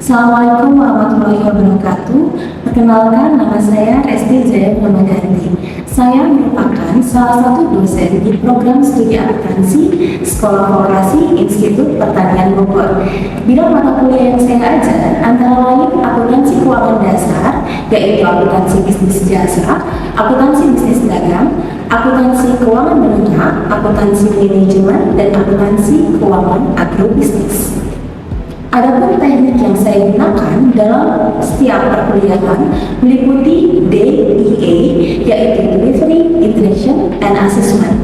Assalamualaikum warahmatullahi wabarakatuh. Perkenalkan, nama saya Resti Jaya Purnaganti. Saya merupakan salah satu dosen di program studi akuntansi Sekolah Vokasi Institut Pertanian Bogor. Bidang mata kuliah yang saya ajar antara lain akuntansi keuangan dasar, yaitu akuntansi bisnis jasa, akuntansi bisnis dagang, akuntansi keuangan menengah, akuntansi manajemen, dan akuntansi keuangan agrobisnis. Adapun teknik yang saya gunakan dalam setiap perkuliahan meliputi DIA, yaitu Delivery, Iteration, and Assessment.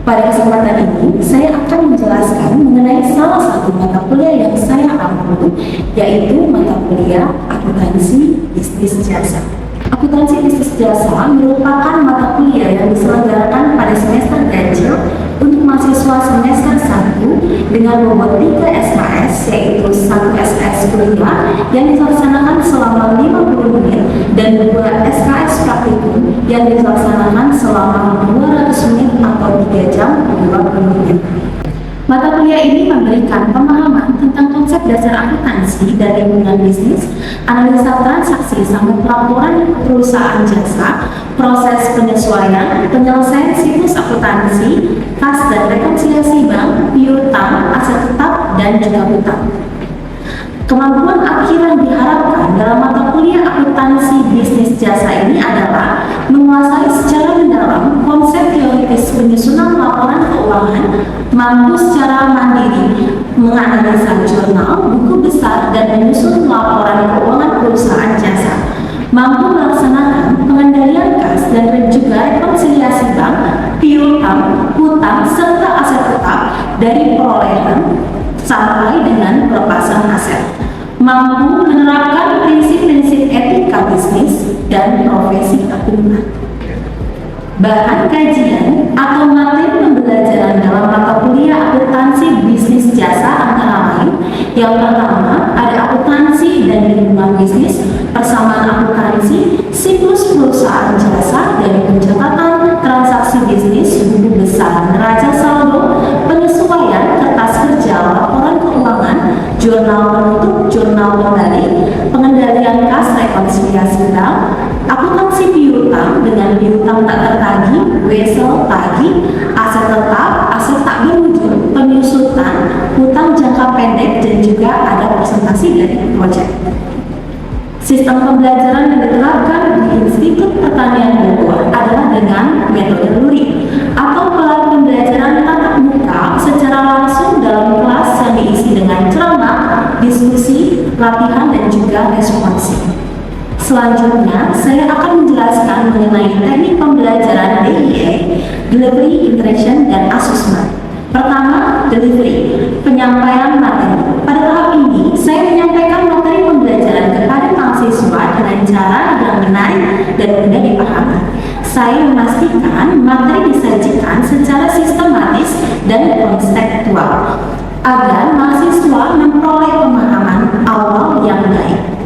Pada kesempatan ini, saya akan menjelaskan mengenai salah satu mata kuliah yang saya ambil, yaitu mata kuliah Akuntansi Bisnis Jasa. Akuntansi Bisnis Jasa merupakan mata kuliah yang diselenggarakan pada semester ganjil untuk mahasiswa semester 1 dengan bobot 3 SKS, yaitu 1 SKS kuliah yang dilaksanakan selama 50 menit dan 2 SKS praktikum yang dilaksanakan selama 200 menit atau 3 jam 20 menit. Mata kuliah ini memberikan pemahaman tentang konsep dasar akuntansi dan lingkungan bisnis, analisa transaksi sampai pelaporan perusahaan jasa, proses penyesuaian, penyelesaian siklus akuntansi, kas dan rekonsiliasi bank, piutang, aset tetap, dan juga hutang. Kemampuan akhir yang diharapkan dalam mata kuliah akuntansi bisnis jasa ini adalah menguasai secara mendalam konsep teoritis penyusunan laporan keuangan, mampu secara mandiri menganalisa jurnal, buku besar, dan menyusun laporan keuangan perusahaan jasa, mampu melaksanakan pengendalian kas dan juga rekonsiliasi bank, piutang, hutang, serta aset tetap dari perolehan sampai dengan pelepasan aset, mampu menerapkan prinsip-prinsip etika bisnis dan profesi akuntan. Bahan kajian atau materi pembelajaran dalam mata kuliah akuntansi bisnis jasa antara lain, yang pertama ada akuntansi dan lingkungan bisnis, persamaan akuntansi, siklus perusahaan jasa dari pencatatan transaksi bisnis, buku besar neraca saldo, penyesuaian kertas kerja laporan keuangan, jurnal penutup, jurnal kembali, pengendalian kas rekonsiliasi bank, akuntansi piutang dengan piutang tak tertagih, wesel tagih, aset tetap, aset tak berwujud, penyusutan, hutang jangka pendek, dan juga ada presentasi dari proyek. Sistem pembelajaran yang diterapkan di Institut Pertanian Bogor adalah dengan metode luring atau pelan pembelajaran tatap muka secara langsung dalam kelas yang diisi dengan ceramah, diskusi, latihan, dan juga responsif. Selanjutnya, saya akan menjelaskan mengenai teknik pembelajaran DIA, Delivery, Iteration, dan Assessment. Pertama, Delivery, penyampaian materi. Pada tahap ini, saya menyampaikan materi pembelajaran kepada mahasiswa dengan cara yang menarik dan mudah dipahami. Saya memastikan materi disajikan secara sistematis dan konseptual agar mahasiswa memperoleh pemahaman awal yang baik.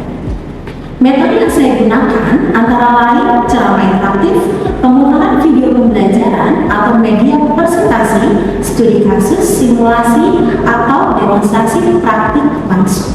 Metode yang saya gunakan antara lain ceramah interaktif, pemutaran video pembelajaran atau media presentasi, studi kasus, simulasi, atau demonstrasi praktik langsung.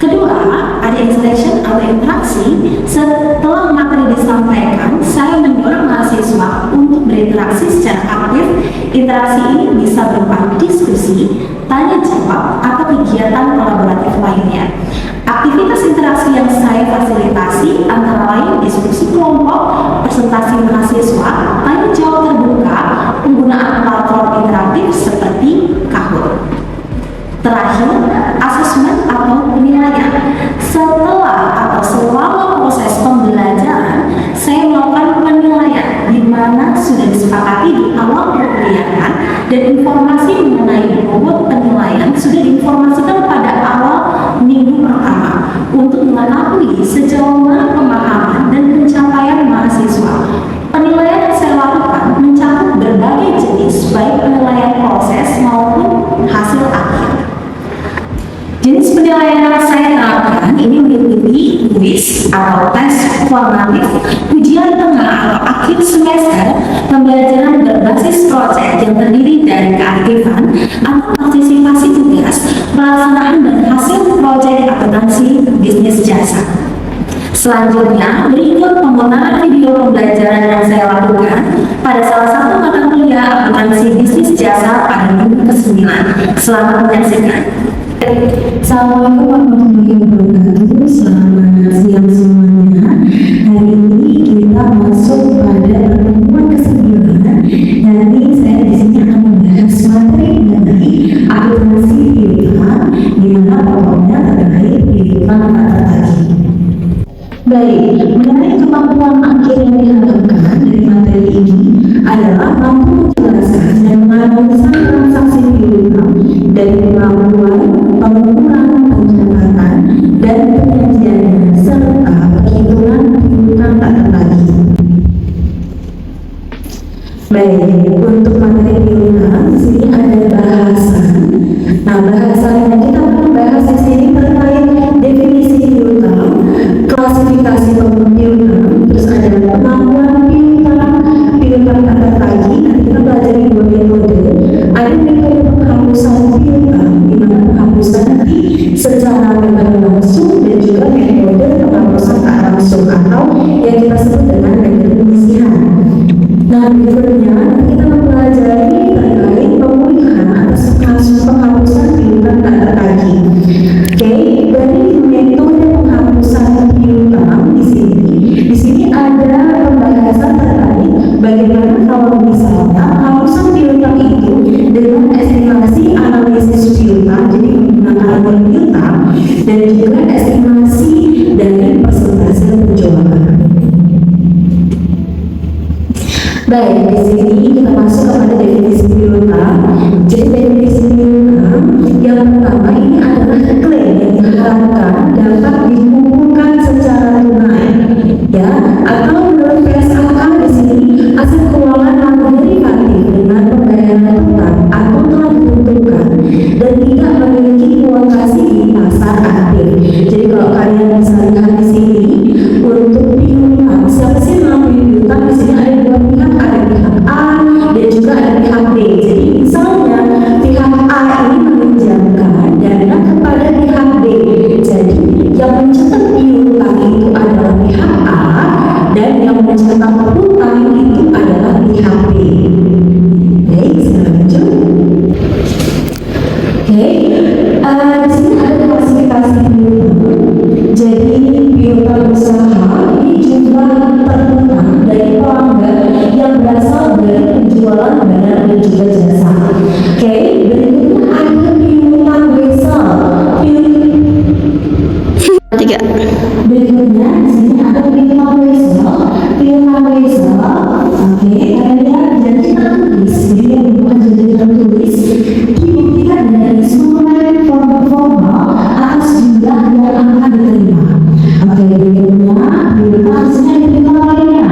Kedua, ada installation atau interaksi. Setelah materi disampaikan, saya mendorong mahasiswa untuk berinteraksi secara aktif. Interaksi ini bisa berupa diskusi, tanya jawab, atau kegiatan kolaboratif lainnya. Aktivitas interaksi yang saya fasilitasi antara lain diskusi kelompok, presentasi mahasiswa, tanya jawab terbuka, penggunaan platform interaktif seperti Kahoot. Terakhir, asesmen atau penilaian. Setelah atau selama proses pembelajaran, saya melakukan penilaian di mana sudah disepakati di awal perkuliahan dan informasi mengenai bobot penilaian sudah diinformasikan pada awal minggu pertama untuk mengetahui sejauh mana pemahaman dan pencapaian mahasiswa. Penilaian yang saya lakukan mencakup berbagai jenis, baik penilaian proses maupun hasil akhir. Jenis penilaian yang saya terapkan ini meliputi mengikuti kuis atau tes formatif, ujian tengah atau akhir semester, pembelajaran berbasis proyek yang terdiri dari keaktifan atau partisipasi tugas, pelaksanaan dan hasil proyek akuntansi bisnis jasa. Selanjutnya, berikut pemutaran video pembelajaran yang saya lakukan pada salah satu mata kuliah akuntansi bisnis jasa pada minggu ke-9. Selamat menyaksikan. Assalamualaikum warahmatullahi wabarakatuh. Selamat siang semuanya. Hari ini kita masuk pada pertemuan ke-9. Nanti saya di sini akan membahas materi mengenai akuntansi piutang, di mana pokoknya terkait piutang tak tertagih. Baik, mengenai kemampuan akhir yang diharapkan dari materi ini adalah mampu menjelaskan dan menganalisa transaksi piutang dari kemampuan pengukuran, pencatatan, dan penyajiannya serta perhitungan piutang tak tertagih. Baik, untuk materi piutang di sini ada bahasan. Nah, bahasan yang kita akan bahas di sini terkait definisi piutang, klasifikasi piutang, terus ada kemampuan piutang, piutang tak tertagih. Nanti kita belajar dua metode. Ada metode penghapusan piutang, di mana penghapusan nanti secara metode langsung, dan juga metode penghapusan tak langsung atau yang kita sebut dengan metode penyisihan. Nah, berikutnya kita mempelajari terkait pemulihan atas kasus penghapusan piutang tak tertagih. Oke, dari metode penghapusan piutang di sini ada pembahasan terkait bagaimana kalau misalnya penghapusan piutang itu dengan estimasi analisis piutang, jadi menggunakan alur piutang, dan juga estimasi dari persentase penjualan. Baik, di sini kita masuk kepada definisi piutang. Jadi definisi piutang yang pertama ini adalah klaim yang diharapkan dapat dikumpulkan secara tunai, ya, atau menurut PSAK di sini aset keuangan non derivatif dengan pembayaran utang atau telah ditentukan dan tidak memiliki uang kasih di pasar aktif. Jadi kalau kalian bisa lihat di sini untuk piutang, siapa sih yang mengambil piutang? Di sini ada dua pihak, ada pihak A dan juga ada pihak B. Jadi misalnya pihak A ini meminjamkan dana kepada pihak B. Jadi yang mencatat piutang itu adalah pihak A dan yang mencatat utang itu adalah pihak B. Baik, kita lanjut. Oke, di sini ada klasifikasi piutang. Jadi piutang usaha ini jumlah terutang dari pelanggan yang berasal dari penjualan barang dan juga jasa. Oke, berikutnya ada piutang wesel. Berikutnya di sini ada piutang wesel. Piutang wesel, oke, kalian lihat janji tertulis. Jadi yang bukan janji tertulis dibuktikan dari surat formal atas jumlah yang akan diterima. Oke, berikutnya piutang di sini ada piutang lainnya.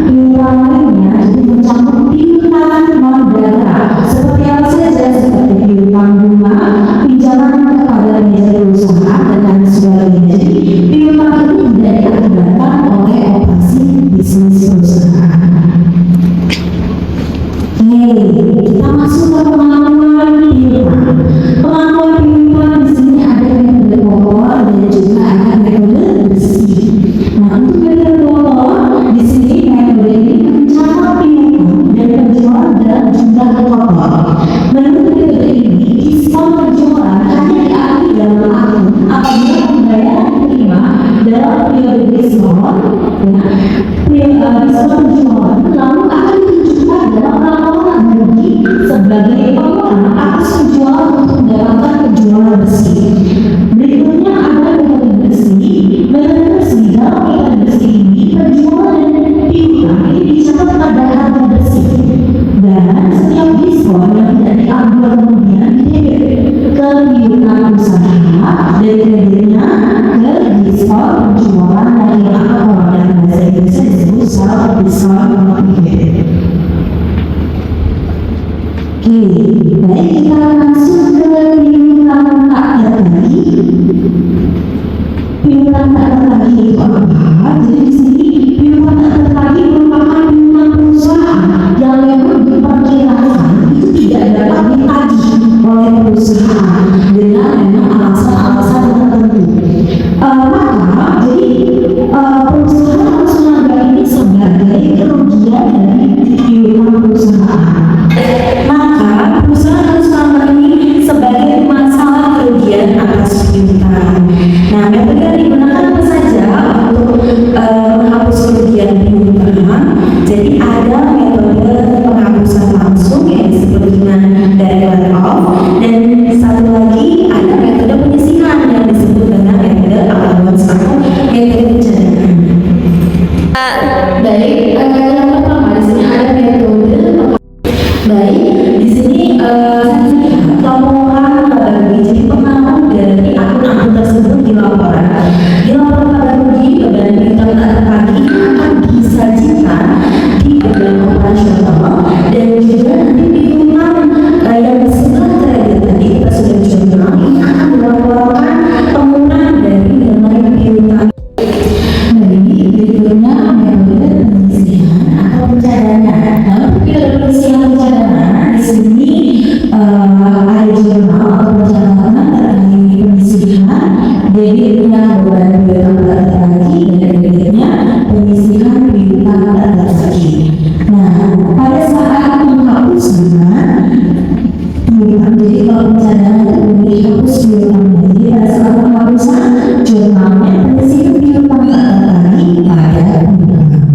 Piutang lainnya jadi mencakup piutang non darah. Seperti apa saja? Seperti piutang bunga, pinjaman kepada manajer usaha dan lain sebagainya. Jadi piutang ini tidak diakibatkan oleh operasi bisnis perusahaan. Kita masuk ke pengakuan piutang. Pengakuan piutang di sini ada metode pokok dan juga ada metode bersih. Nah, untuk metode pokok di sini metode ini mencatat piutang dan penjualan dalam jumlah total. Menurut metode ini, diskon penjualan hanya diakui dalam akun apabila pembayaran diterima dalam periode diskon. Diskon penjualan lalu akan ditunjukkan dalam laporan bagi sebagai pengelola atas penjualan untuk mendapatkan penjualan bersih. Berikutnya ada metode bersih. Metode bersih, dalam metode bersih ini penjualan dan piutang ini dicatat pada harga bersih, dan setiap diskon yang tidak diambil kemudian didebit ke piutang usaha dan kreditnya ke diskon penjualan yang akan dalam bahasa Inggris disebut self discount certificate. Oke, baik, kita masuk ke piutang tak tertagih. Piutang tak tertagih Jadi di sini piutang tak tertagih merupakan piutang perusahaan yang memang diperkirakan itu tidak dapat ditagih oleh perusahaan dengan memang alasan-alasan tertentu. Maka jadi perusahaan harus menganggap ini sebagai kerugian dari piutang perusahaan. Maka perusahaan harus menganggap ini sebagai masalah kerugian atas piutang. Nah, metode yang digunakan apa saja untuk menghapus kerugian piutang? Jadi ada metode penghapusan langsung yang disebut dengan direct write-off, dan satu lagi ada metode penyisihan yang disebut dengan metode allowance atau metode pencadangan. Baik, yang pertama di sini ada metode. Baik, di sini laporan pada rugi. Jadi pengaruh dari akun-akun tersebut di laporan pada rugi dan piutang tak tertagih akan disajikan di program operasional, dan juga nanti piutang yang setelah kredit tadi kita sudah jurnal ini akan dilaporkan penggunaan dari nilai piutang. Berikutnya metode penyisihan atau pencadangan. Metode penyisihan pencadangan di sini ada jurnal atau pencatatan terkait penyisihan debitnya beban piutang tak tertagih dan debitnya penyisihan piutang tak tertagih. Nah, pada saat penghapusan piutang, jadi kalau pencadangan itu dihapus piutangnya, jadi pada saat penghapusan jurnalnya penyisihan piutang tak tertagih pada piutang.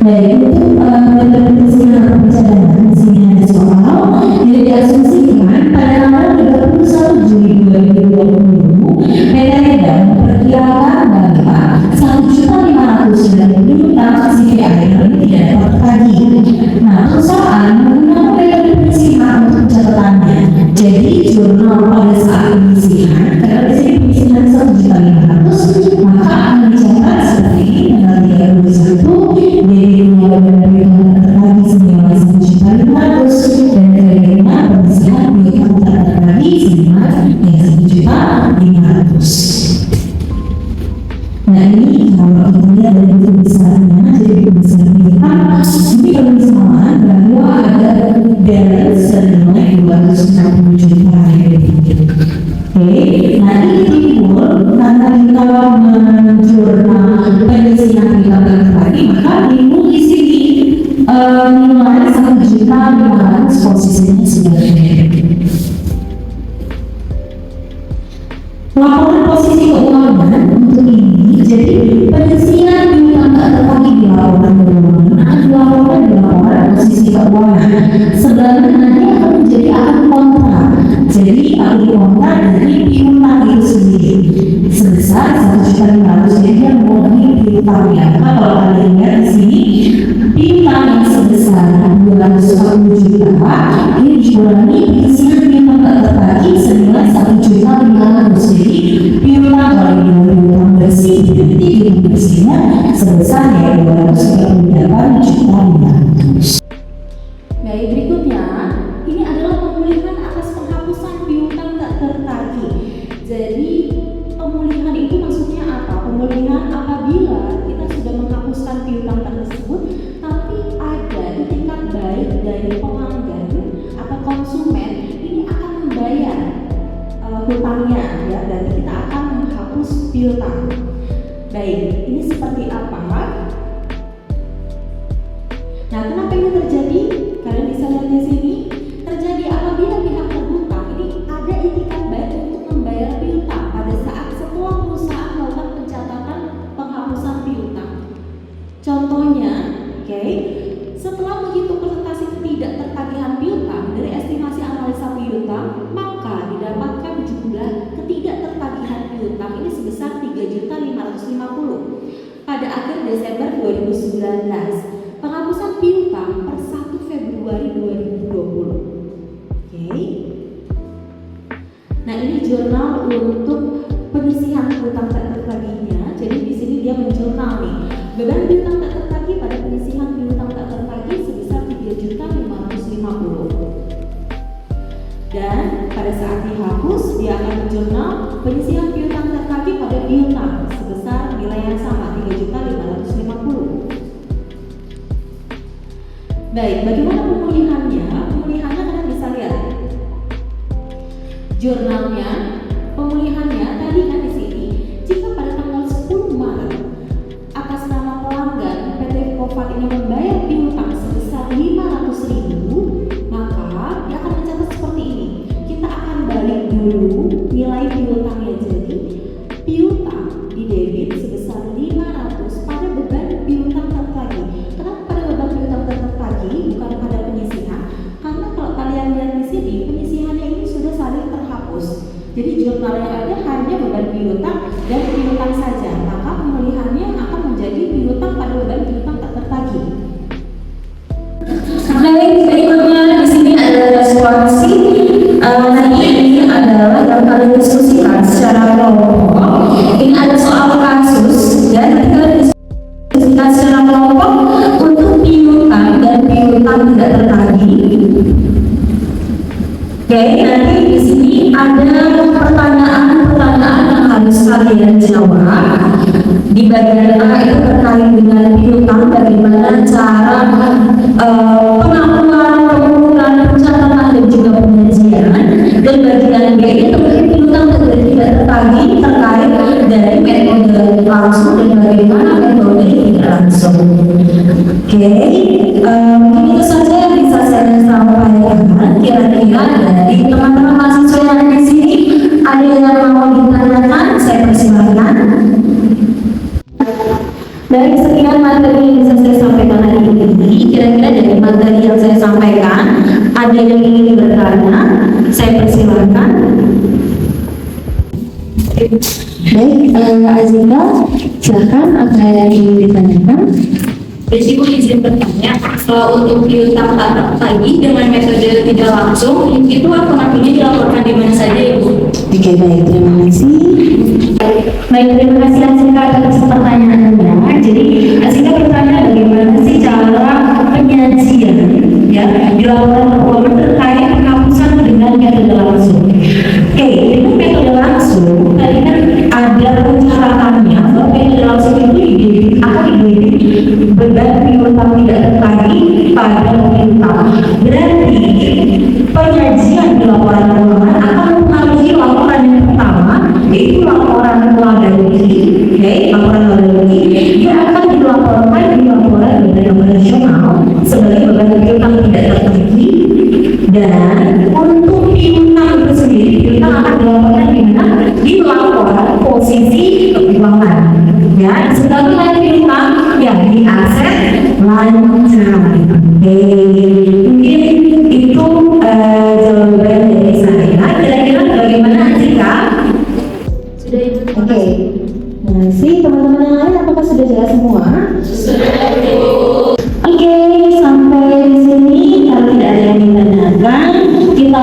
Baik, untuk metode penyisihan atau pencadangan di sini ada soal yang diasumsikan pada tanggal 31 Juli 2020 PT Redam memperkirakan bahwa 1.500.000 piutang CVA ini tidak dapat tertagih. Nah, perusahaan menggunakan metode penyisihan untuk pencatatannya. Jadi jurnal pada saat penyisihan, karena di sini penyisihan 1.500.000, maka akan dicatat seperti ini tanggal 31 debitnya beban piutang tak tertagih senilai 1.500.000 dan kreditnya penyisihan piutang tak tertagih senilai 1.500.000. Nah, ini kalau kita lihat dari buku besarnya, jadi buku besarnya ini perusahaan bahwa ada balance senilai 260 juta rupiah. Oke, nah ini timbul karena kita menjurnal penyisihan piutang tak tertagih, maka timbul di sini nilai 1.500.000 posisinya sebagai laporan posisi keuangan untuk ini. Jadi penyisihan piutang tak tertagih di laporan keuangan akan dilaporkan di laporan posisi keuangan. Sebenarnya nanti akan menjadi akun kontrak. Jadi akun kontrak dari piutang itu sendiri sebesar 1.500.000. Jadi yang mengurangi piutangnya. Maka kalau kalian lihat di sini piutang yang sebesar 240 juta ini dikurangi penyisihan piutang tak tertagih senilai 1.500.000. Jadi piutang kalau piutang bersih nanti piutang bersihnya sebesar ya 238 juta rupiah. Baik, berikutnya ini adalah pemulihan atas penghapusan piutang tak tertagih. Jadi pemulihan itu maksudnya apa? Pemulihan apabila kita sudah menghapuskan piutang tersebut, tapi ada itikat baik dari pelanggan atau konsumen ini akan membayar hutangnya, ya, berarti kita akan menghapus piutang. Baik, ini seperti apa? Nah, kenapa ini terjadi? Kalian bisa lihat di sini terjadi apabila pihak berhutang ini ada itikat baik untuk membayar piutang pada saat setelah perusahaan melakukan pencatatan penghapusan piutang. Contohnya, oke, setelah menghitung presentasi ketidak tertagihan piutang dari estimasi analisa piutang, maka didapatkan jumlah ketidak tertagihan piutang ini sebesar 3.550 pada akhir Desember 2019. Penghapusan piutang per 1 Februari 2020. Oke. Nah, ini jurnal untuk penyisihan piutang tak tertagihnya. Jadi di sini dia menjurnal nih beban piutang tak tertagih pada penyisihan piutang tak tertagih sebesar 3.550. Dan pada saat dihapus dia akan menjurnal penyisihan piutang tertagih pada piutang Baik, bagaimana pemulihannya? Pemulihannya kalian bisa lihat jurnalnya. Pemulihannya tadi kan di sini, jika pada tanggal 10 Maret atas nama pelanggan PT Kofat ini membayar piutang sebesar 500.000, maka dia akan mencatat seperti ini. Kita akan balik dulu nilai piutangnya. Jadi piutang di debit sebesar 500 pada beban piutang tertagih. Kenapa pada beban piutang tertagih bukan pada penyisihan? Karena kalau kalian lihat di sini, penyisihannya ini sudah saling terhapus. Jadi jurnal yang ada hanya beban piutang dan piutang saja. Maka pemulihannya akan menjadi piutang pada beban piutang tak tertagih. Baik, berikutnya di sini ada responsi. Nanti ini adalah yang kalian diskusikan secara kelompok. Ini ada soal kasus dan nanti kalian diskusikan secara kelompok untuk piutang dan piutang tidak tertagih. Oke, nanti di sini ada pertanyaan-pertanyaan yang harus kalian jawab. Di bagian A itu terkait dengan piutang, bagaimana cara pengakuan, pengukuran, pencatatan dan juga penyajian. Dan bagian B itu terkait piutang tidak tertagih terkait dari metode langsung dan bagaimana metode tidak langsung. Oke, mungkin itu saja yang bisa saya sampaikan. Kira-kira dari teman-teman mahasiswa yang ada di sini ada yang mau ditanyakan, saya persilakan. Dari sekian materi yang bisa saya sampaikan hari ini, kira-kira dari materi yang saya sampaikan ada yang ingin bertanya, saya persilakan. Baik, Azila, silakan apa yang ingin ditanyakan? Ibu izin bertanya, untuk piutang tak tertagih dengan metode tidak langsung, itu akun akunnya dilaporkan di mana saja, Ibu? Oke, baik, terima kasih. Baik, terima kasih Azila atas pertanyaannya. Jadi, Azila bertanya bagaimana sih cara penyajian ya dilakukan keuangan terkait penghapusan dengan metode langsung. Oke, dengan metode langsung tadi kan ada pencatatannya bahwa metode langsung itu akan didebit beban piutang tidak tertagih pada piutang. Berarti penyajian di laporan keuangan akan mempengaruhi laporan yang pertama, yaitu laporan laba rugi. Oke, laporan laba rugi dia akan dilaporkan di laporan badan operasional sebagai beban piutang tidak tertagih. Dan untuk piutang itu sendiri, piutang akan dilaporkan di mana? Di laporan posisi keuangan. Ya, sebagai lain piutang yang di aset lancar. Mungkin itu jawaban dari saya. Kira-kira bagaimana jika Sudah, Ibu. Oke. Nah, teman-teman yang lain apakah sudah jelas semua? Sudah, Ibu. Oke, sampai di sini kalau tidak ada yang ditanyakan, kita